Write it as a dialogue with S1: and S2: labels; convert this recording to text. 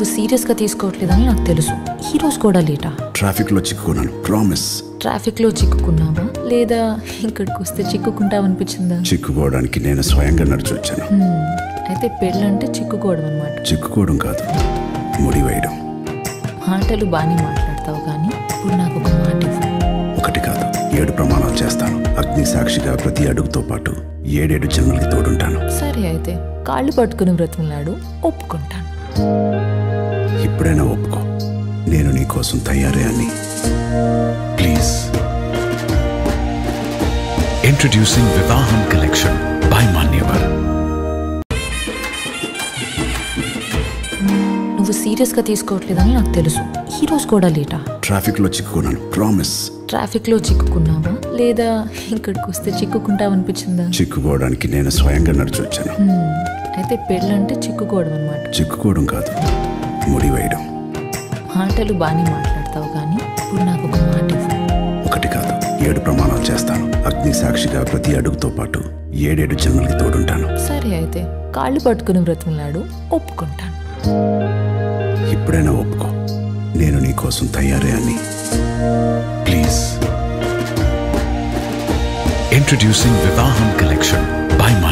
S1: నువ్వు సీరియస్గా తీసుకోవట్లేదని నాకు తెలుసు. ఈ రోజు కూడా లేటా?
S2: ట్రాఫిక్లో చిక్కుకున్నాను, ప్రామిస్.
S1: ట్రాఫిక్లో చిక్కుకున్నావా లేదా ఇక్కడికి వస్తే చిక్కుకుంటావనిపించిందా?
S2: చిక్కుకోవడానికి నేను స్వయంగా నడిచి వచ్చాను.
S1: అయితే పెళ్ళంటే చిక్కుకోవడం అన్నమాట.
S2: చిక్కుకోవడం కాదు, ముడి వేయడం.
S1: మాటలు బాగానే మాట్లాడతావు కానీ ఇప్పుడు నాకు ఒక మాట ఇవ్వు.
S2: ఒకటి కాదు, 7 ప్రమాణాలు చేస్తాను. అగ్ని సాక్షిగా ప్రతి అడుగుతో పాటు 7 జన్మలకి తోడుంటాను.
S1: సరే అయితే కాళ్ళు పట్టుకుని బ్రతిమలాడు, ఒప్పుకుంటాను.
S2: ఇప్పుడైనా ఒప్పుకో, నేను నీ కోసం తయారే అని. Please.
S3: Introducing Vivaham Collection by Manyavar.
S1: నువ్వు సీరియస్గా తీసుకోవట్లేదని నాకు తెలుసు. ఈ రోజు కూడా లేటా?
S2: ట్రాఫిక్లో చిక్కుకున్నాను, ప్రామిస్.
S1: ట్రాఫిక్లో చిక్కుకున్నావా లేదా ఇక్కడికి వస్తే చిక్కుకుంటావనిపించిందా?
S2: చిక్కుకోవడానికి నేను స్వయంగా నడిచి వచ్చాను.
S1: అయితే పెళ్ళంటే చిక్కుకోవడం అన్నమాట.
S2: చిక్కుకోవడం కాదు, ముడి వేయడం.
S1: మాటలు బాగానే మాట్లాడతావు కానీ ఇప్పుడు నాకు ఒక మాట ఇవ్వు.
S2: ఒకటి కాదు, 7 ప్రమాణాలు చేస్తాను. అగ్ని సాక్షిగా ప్రతి అడుగుతో పాటు 7 జన్మలకి తోడుంటాను.
S1: సరే అయితే కాళ్ళు పట్టుకుని బ్రతిమలాడు, ఒప్పుకుంటాను.
S2: ఇప్పుడైనా ఒప్పుకో, నేను నీ కోసం తయారే అని. Please.
S3: Introducing Vivaham Collection by Manyavar.